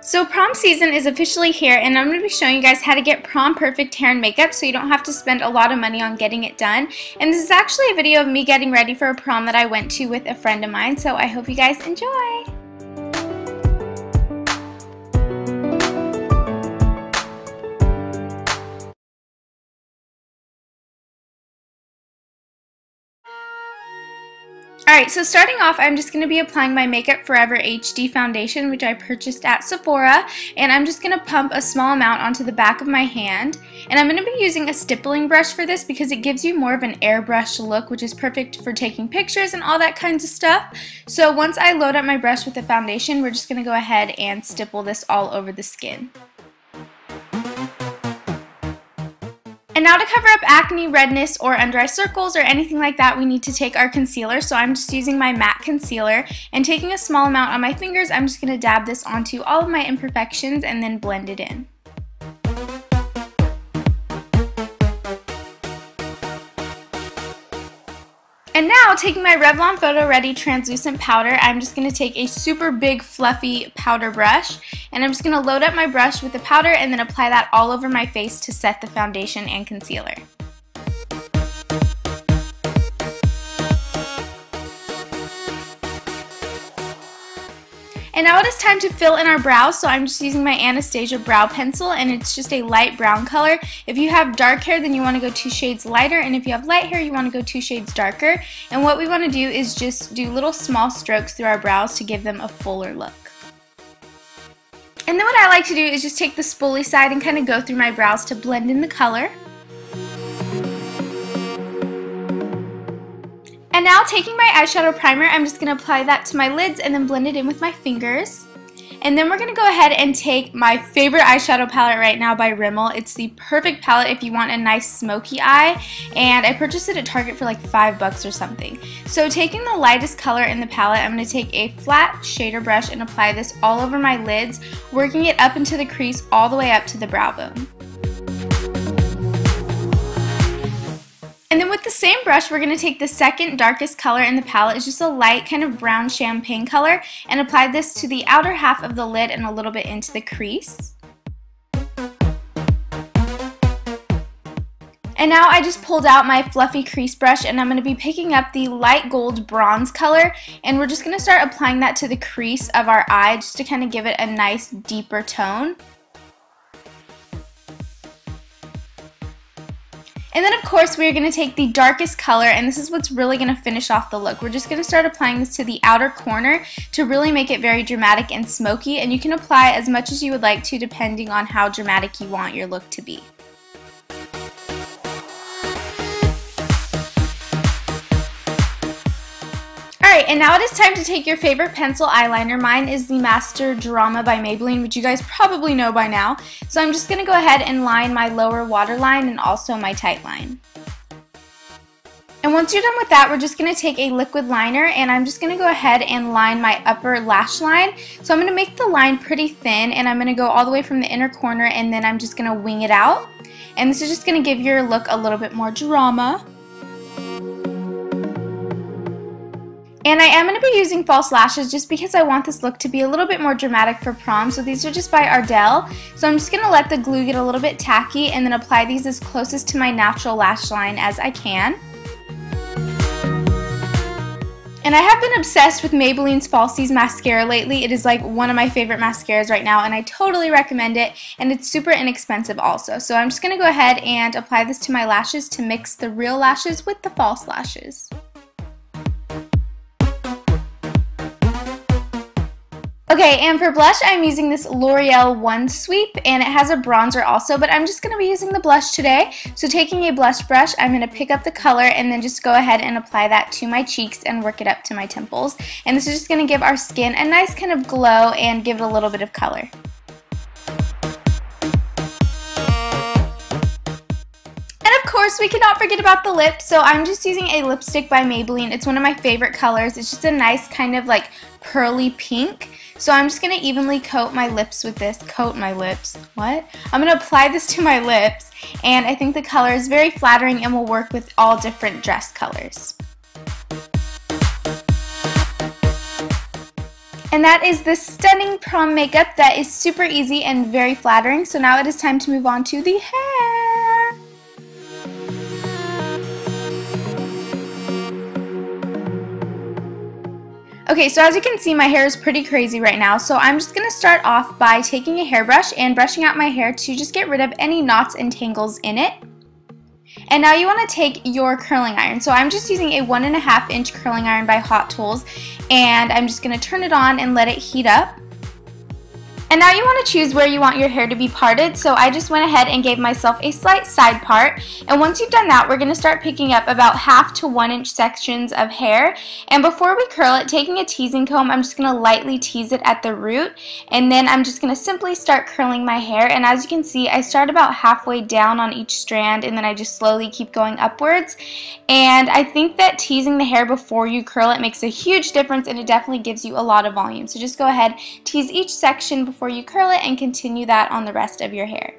So prom season is officially here, and I'm going to be showing you guys how to get prom perfect hair and makeup so you don't have to spend a lot of money on getting it done. And this is actually a video of me getting ready for a prom that I went to with a friend of mine, so I hope you guys enjoy! Alright, so starting off, I'm just going to be applying my Makeup Forever HD foundation, which I purchased at Sephora, and I'm just going to pump a small amount onto the back of my hand. And I'm going to be using a stippling brush for this because it gives you more of an airbrush look, which is perfect for taking pictures and all that kinds of stuff. So once I load up my brush with the foundation, we're just going to go ahead and stipple this all over the skin. And now to cover up acne, redness, or under eye circles or anything like that, we need to take our concealer. So I'm just using my matte concealer and taking a small amount on my fingers, I'm just going to dab this onto all of my imperfections and then blend it in. And now, taking my Revlon Photo Ready translucent powder, I'm just going to take a super big fluffy powder brush, and I'm just going to load up my brush with the powder and then apply that all over my face to set the foundation and concealer. And now it is time to fill in our brows, so I'm just using my Anastasia brow pencil, and it's just a light brown color. If you have dark hair, then you want to go 2 shades lighter, and if you have light hair, you want to go 2 shades darker. And what we want to do is just do little small strokes through our brows to give them a fuller look. And then what I like to do is just take the spoolie side and kind of go through my brows to blend in the color. And now, taking my eyeshadow primer, I'm just going to apply that to my lids and then blend it in with my fingers. And then we're going to go ahead and take my favorite eyeshadow palette right now by Rimmel. It's the perfect palette if you want a nice smoky eye, and I purchased it at Target for like $5 or something. So taking the lightest color in the palette, I'm going to take a flat shader brush and apply this all over my lids, working it up into the crease all the way up to the brow bone. And then with the same brush, we're going to take the second darkest color in the palette. It's just a light kind of brown champagne color, and apply this to the outer half of the lid and a little bit into the crease. And now I just pulled out my fluffy crease brush, and I'm going to be picking up the light gold bronze color, and we're just going to start applying that to the crease of our eye just to kind of give it a nice deeper tone. And then of course we're going to take the darkest color, and this is what's really going to finish off the look. We're just going to start applying this to the outer corner to really make it very dramatic and smoky, and you can apply as much as you would like to depending on how dramatic you want your look to be. Alright, and now it is time to take your favorite pencil eyeliner. Mine is the Master Drama by Maybelline, which you guys probably know by now. So I'm just going to go ahead and line my lower waterline and also my tight line. And once you're done with that, we're just going to take a liquid liner, and I'm just going to go ahead and line my upper lash line. So I'm going to make the line pretty thin, and I'm going to go all the way from the inner corner, and then I'm just going to wing it out. And this is just going to give your look a little bit more drama. And I am going to be using false lashes just because I want this look to be a little bit more dramatic for prom. So these are just by Ardell. So I'm just going to let the glue get a little bit tacky and then apply these as closest to my natural lash line as I can. And I have been obsessed with Maybelline's Falsies mascara lately. It is like one of my favorite mascaras right now, and I totally recommend it, and it's super inexpensive also. So I'm just going to go ahead and apply this to my lashes to mix the real lashes with the false lashes. Okay, and for blush, I'm using this L'Oreal One Sweep, and it has a bronzer also, but I'm just going to be using the blush today. So taking a blush brush, I'm going to pick up the color and then just go ahead and apply that to my cheeks and work it up to my temples. And this is just going to give our skin a nice kind of glow and give it a little bit of color. Of course, we cannot forget about the lips, so I'm just using a lipstick by Maybelline. It's one of my favorite colors. It's just a nice kind of like pearly pink. So I'm just going to evenly coat my lips with this. Coat my lips. What? I'm going to apply this to my lips, and I think the color is very flattering and will work with all different dress colors. And that is the stunning prom makeup that is super easy and very flattering. So now it is time to move on to the hair. Okay, so as you can see, my hair is pretty crazy right now, so I'm just going to start off by taking a hairbrush and brushing out my hair to just get rid of any knots and tangles in it. And now you want to take your curling iron. So I'm just using a 1.5 inch curling iron by Hot Tools, and I'm just going to turn it on and let it heat up. And now you want to choose where you want your hair to be parted, so I just went ahead and gave myself a slight side part. And once you've done that, we're going to start picking up about 1/2 to 1 inch sections of hair. And before we curl it, taking a teasing comb, I'm just going to lightly tease it at the root, and then I'm just going to simply start curling my hair. And as you can see, I start about halfway down on each strand, and then I just slowly keep going upwards. And I think that teasing the hair before you curl it makes a huge difference, and it definitely gives you a lot of volume. So just go ahead, tease each section before you curl it, and continue that on the rest of your hair.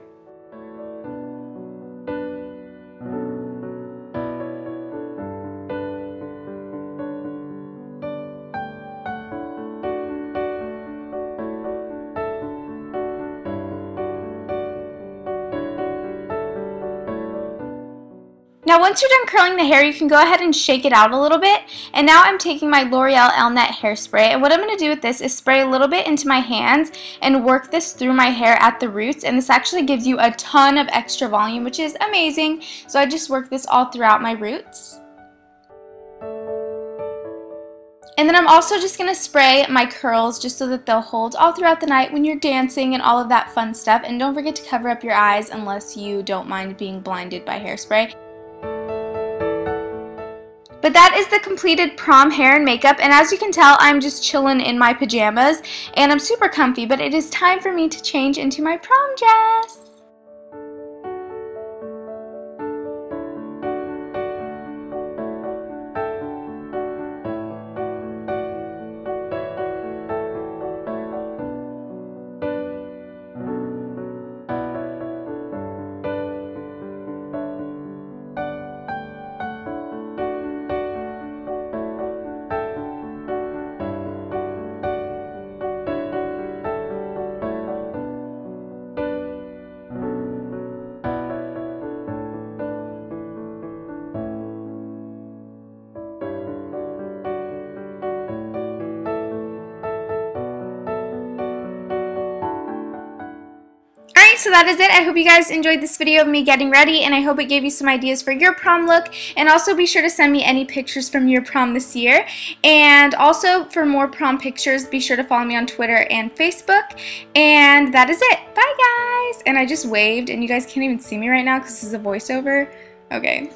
Now once you're done curling the hair, you can go ahead and shake it out a little bit. And now I'm taking my L'Oreal Elnet hairspray, and what I'm going to do with this is spray a little bit into my hands and work this through my hair at the roots, and this actually gives you a ton of extra volume, which is amazing. So I just work this all throughout my roots. And then I'm also just going to spray my curls just so that they'll hold all throughout the night when you're dancing and all of that fun stuff. And don't forget to cover up your eyes unless you don't mind being blinded by hairspray. But that is the completed prom hair and makeup, and as you can tell, I'm just chilling in my pajamas, and I'm super comfy, but it is time for me to change into my prom dress. Alright, so that is it. I hope you guys enjoyed this video of me getting ready, and I hope it gave you some ideas for your prom look. And also be sure to send me any pictures from your prom this year. And also for more prom pictures, be sure to follow me on Twitter and Facebook. And that is it. Bye guys! And I just waved, and you guys can't even see me right now because this is a voiceover. Okay.